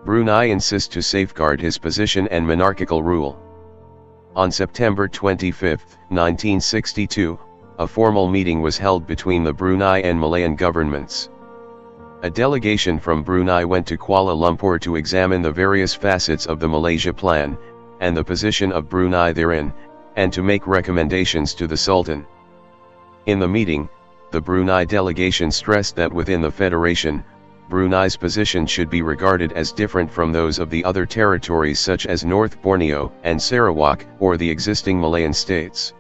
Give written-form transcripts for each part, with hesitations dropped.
Brunei insists to safeguard his position and monarchical rule. On September 25, 1962, a formal meeting was held between the Brunei and Malayan governments. A delegation from Brunei went to Kuala Lumpur to examine the various facets of the Malaysia Plan, and the position of Brunei therein, and to make recommendations to the Sultan. In the meeting, the Brunei delegation stressed that within the Federation, Brunei's position should be regarded as different from those of the other territories such as North Borneo and Sarawak or the existing Malayan states.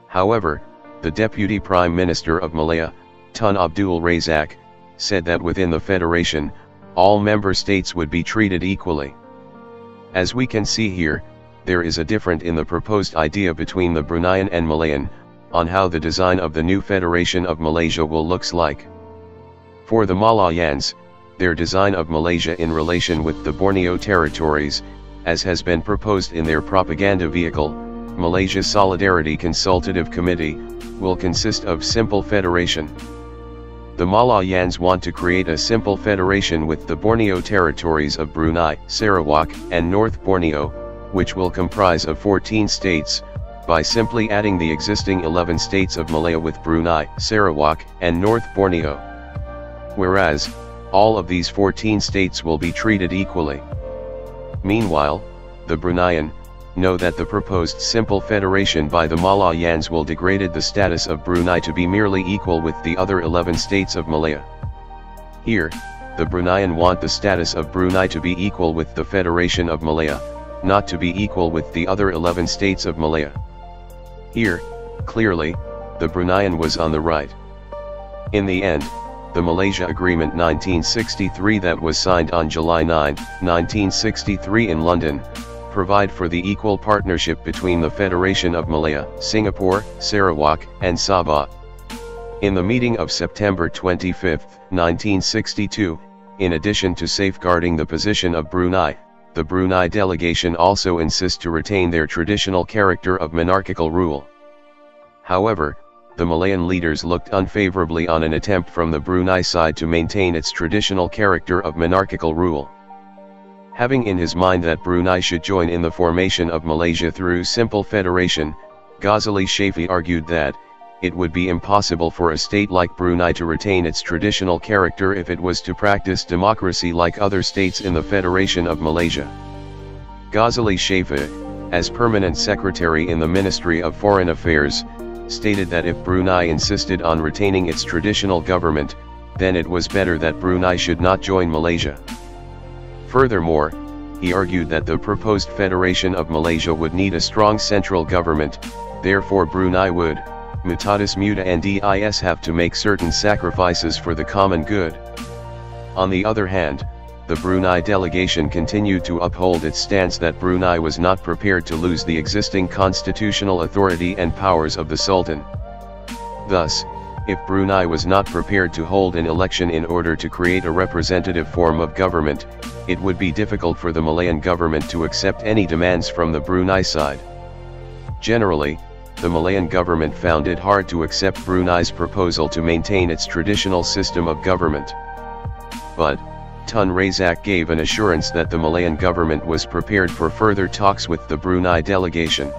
However, the Deputy Prime Minister of Malaya, Tun Abdul Razak, said that within the Federation, all member states would be treated equally. As we can see here, there is a difference in the proposed idea between the Bruneian and Malayan, on how the design of the new Federation of Malaysia will looks like. For the Malayans, their design of Malaysia in relation with the Borneo territories, as has been proposed in their propaganda vehicle, Malaysia Solidarity Consultative Committee, will consist of simple federation. The Malayans want to create a simple federation with the Borneo territories of Brunei, Sarawak, and North Borneo, which will comprise of 14 states, by simply adding the existing 11 states of Malaya with Brunei, Sarawak, and North Borneo. Whereas, all of these 14 states will be treated equally. Meanwhile, the Bruneian know that the proposed simple federation by the Malayans will degrade the status of Brunei to be merely equal with the other 11 states of Malaya. Here, the Bruneian want the status of Brunei to be equal with the Federation of Malaya, not to be equal with the other 11 states of Malaya. Here, clearly, the Bruneian was on the right. In the end, the Malaysia Agreement 1963 that was signed on July 9, 1963 in London, provide for the equal partnership between the Federation of Malaya, Singapore, Sarawak, and Sabah. In the meeting of September 25, 1962, in addition to safeguarding the position of Brunei, the Brunei delegation also insists to retain their traditional character of monarchical rule. However, the Malayan leaders looked unfavorably on an attempt from the Brunei side to maintain its traditional character of monarchical rule. Having in his mind that Brunei should join in the formation of Malaysia through simple federation, Ghazali Shafi argued that it would be impossible for a state like Brunei to retain its traditional character if it was to practice democracy like other states in the Federation of Malaysia. Ghazali Shafi, as permanent secretary in the Ministry of Foreign Affairs, stated that if Brunei insisted on retaining its traditional government, then it was better that Brunei should not join Malaysia. Furthermore, he argued that the proposed Federation of Malaysia would need a strong central government, therefore Brunei would, mutatis mutandis, have to make certain sacrifices for the common good. On the other hand, the Brunei delegation continued to uphold its stance that Brunei was not prepared to lose the existing constitutional authority and powers of the Sultan. Thus, if Brunei was not prepared to hold an election in order to create a representative form of government, it would be difficult for the Malayan government to accept any demands from the Brunei side. Generally, the Malayan government found it hard to accept Brunei's proposal to maintain its traditional system of government. But, Tun Razak gave an assurance that the Malayan government was prepared for further talks with the Brunei delegation.